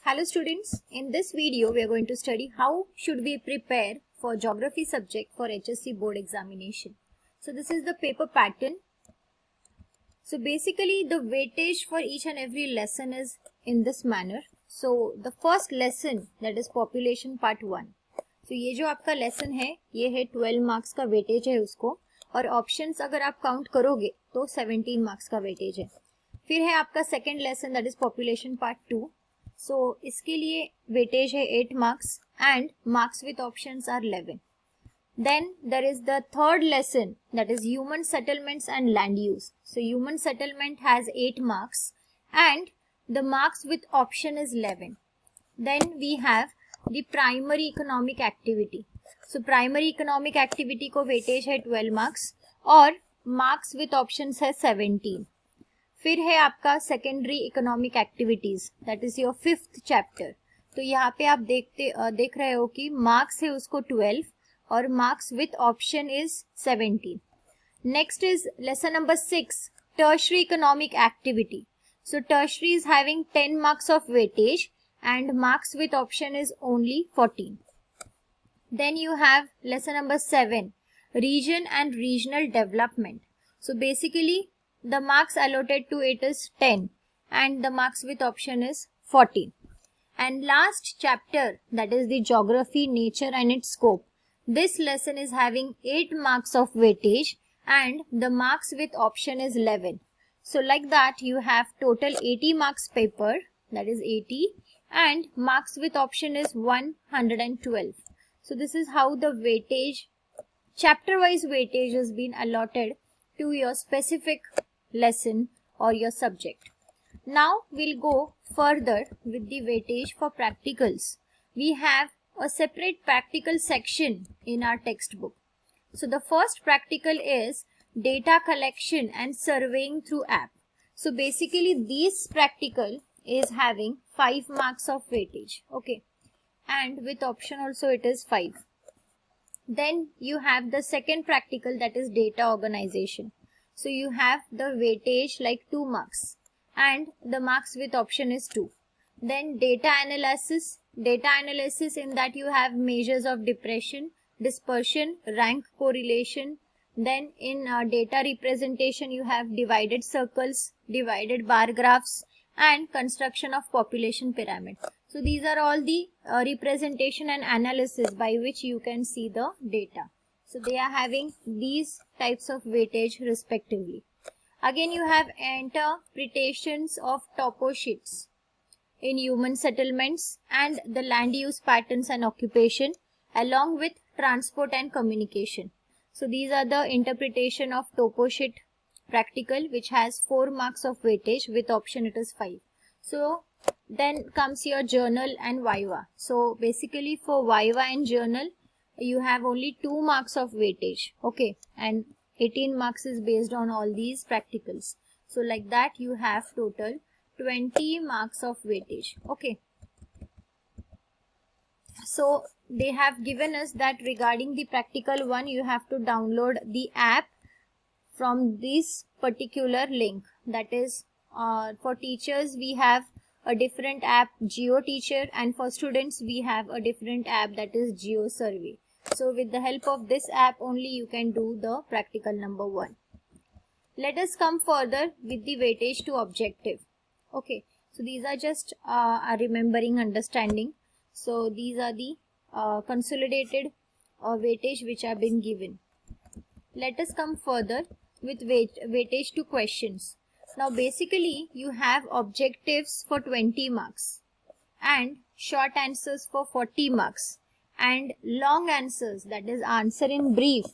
Hello students, in this video we are going to study how should we prepare for geography subject for HSC board examination. So this is the paper pattern. So basically the weightage for each and every lesson is in this manner. So the first lesson, that is population part 1. So ये जो आपका lesson है ये है 12 marks का weightage है उसको, और ऑप्शंस अगर आप काउंट करोगे तो 17 मार्क्स का weightage है. फिर है आपका second lesson, that is population part 2. So इसके लिए वेटेज है 8 marks and marks with options are 11. Then there is the third lesson, that is human settlements and land use. So human settlement has 8 marks and the marks with option is 11. Then we have the primary economic activity. So primary economic activity को weightage है 12 marks और marks with options है 17. फिर है आपका secondary economic activities, that is your 5th chapter. तो यहाँ पे आप देख रहे हो कि मार्क्स है उसको 12 और marks with option is 17. Next is lesson number 6, tertiary economic activity. So tertiary is having 10 marks of weightage and marks with option is only 14. Then you have lesson number 7, region and regional development. So basically the marks allotted to it is 10 and the marks with option is 14. And last chapter, that is the geography, nature and its scope. This lesson is having 8 marks of weightage and the marks with option is 11. So like that you have total 80 marks paper, that is 80, and marks with option is 112. So this is how the weightage, chapter wise weightage has been allotted to your specific lesson or your subject. Now we'll go further with the weightage for practicals. We have a separate practical section in our textbook. So the first practical is data collection and surveying through app. So basically this practical is having 5 marks of weightage, okay, and with option also it is 5. Then you have the second practical, that is data organization. So you have the weightage like 2 marks and the marks with option is 2. Then data analysis. Data analysis, in that you have measures of depression, dispersion, rank correlation. Then in data representation you have divided circles, divided bar graphs and construction of population pyramid. So these are all the representation and analysis by which you can see the data. So they are having these types of weightage respectively. Again you have interpretations of topo sheets in human settlements and the land use patterns and occupation along with transport and communication. So these are the interpretation of topo sheet practical, which has 4 marks of weightage, with option it is 5. So then comes your journal and viva. So basically for viva and journal you have only 2 marks of weightage, okay, and 18 marks is based on all these practicals. So like that you have total 20 marks of weightage, okay. So they have given us that regarding the practical one you have to download the app from this particular link. That is for teachers we have a different app, Geo Teacher, and for students we have a different app, that is Geo Survey. So with the help of this app only you can do the practical number 1. Let us come further with the weightage to objective. Okay, so these are just remembering, understanding. So these are the consolidated weightage which have been given. Let us come further with weightage to questions. Now basically you have objectives for 20 marks and short answers for 40 marks. And long answers, that is answer in brief,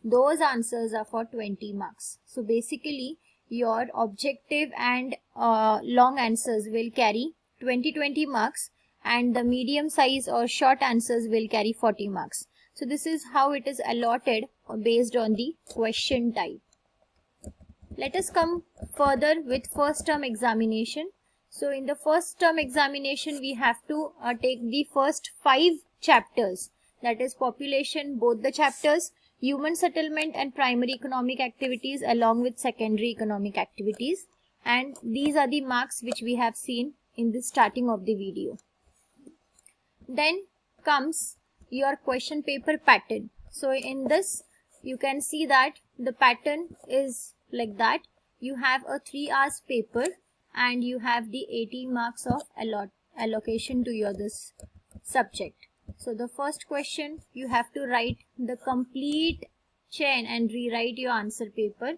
those answers are for 20 marks. So basically your objective and long answers will carry 20 marks and the medium size or short answers will carry 40 marks. So this is how it is allotted based on the question type. Let us come further with first term examination. So in the first term examination we have to take the first 5 chapters, that is population, both the chapters, human settlement and primary economic activities along with secondary economic activities, and these are the marks which we have seen in the starting of the video. Then comes your question paper pattern. So in this you can see that the pattern is like that. You have a 3 hours paper and you have the 18 marks of allocation to your this subject. So the first question, you have to write the complete chain and rewrite your answer paper.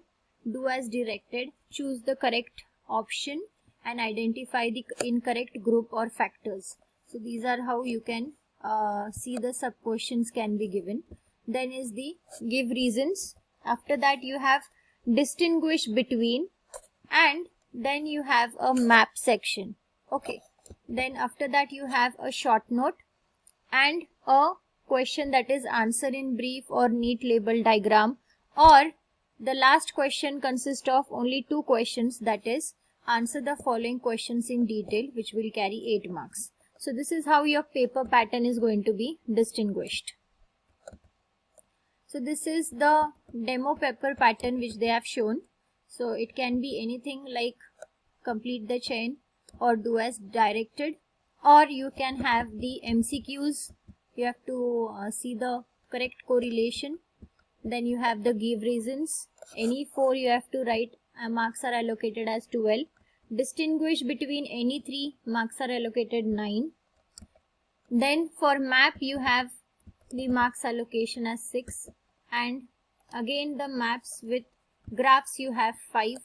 Do as directed, choose the correct option and identify the incorrect group or factors. So these are how you can see the sub questions can be given. Then is the give reasons. After that you have distinguish between, and then you have a map section. Okay, then after that you have a short note and a question that is answer in brief or neat label diagram, or the last question consists of only 2 questions, that is answer the following questions in detail, which will carry 8 marks. So this is how your paper pattern is going to be distinguished. So this is the demo paper pattern which they have shown. So it can be anything like complete the chain or do as directed, or you can have the MCQs. You have to see the correct correlation. Then you have the give reasons. Any 4 you have to write. Marks are allocated as 12. Distinguish between any 3, marks are allocated 9. Then for map you have the marks allocation as 6, and again the maps with graphs you have 5,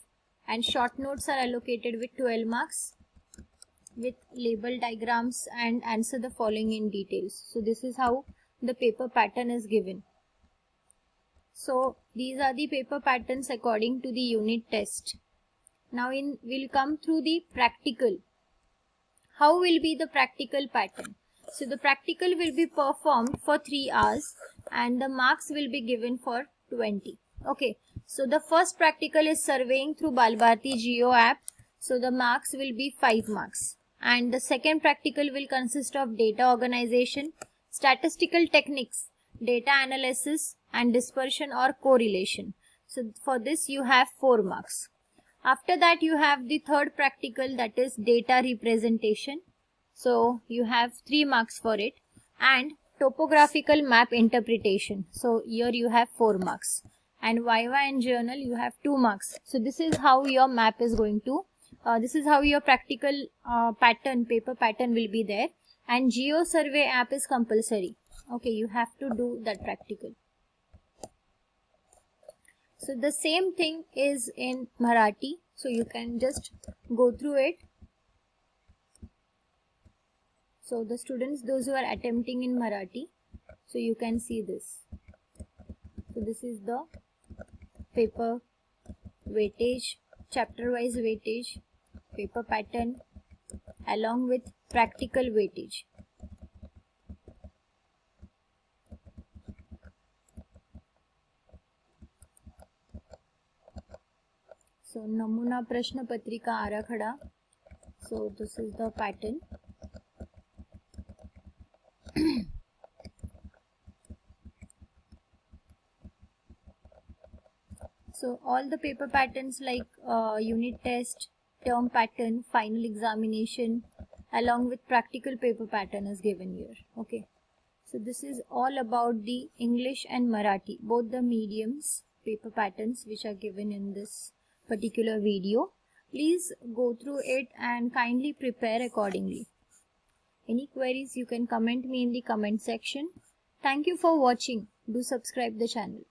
and short notes are allocated with 12 marks with label diagrams and answer the following in details. So this is how the paper pattern is given. So these are the paper patterns according to the unit test. Now we'll come through the practical. How will be the practical pattern? So the practical will be performed for 3 hours and the marks will be given for 20. Okay, so the first practical is surveying through Balbharti Geo app. So the marks will be 5 marks. And the second practical will consist of data organization, statistical techniques, data analysis and dispersion or correlation. So for this you have 4 marks. After that you have the third practical, that is data representation. So you have 3 marks for it, and topographical map interpretation. So here you have 4 marks, and Viva and journal you have 2 marks. So this is how your map is going to, this is how your practical pattern, paper pattern will be there. And Geo survey app is compulsory. Okay, you have to do that practical. So the same thing is in Marathi. So you can just go through it. So the students, those who are attempting in Marathi, so you can see this. So this is the paper weightage, chapter wise weightage, paper pattern along with practical weightage. So Namuna Prashna Patrika Arakhada. So this is the pattern. So all the paper patterns like unit test, term pattern, final examination along with practical paper pattern is given here. Okay. So this is all about the English and Marathi, both the mediums paper patterns which are given in this particular video. Please go through it and kindly prepare accordingly. Any queries you can comment me in the comment section. Thank you for watching. Do subscribe the channel.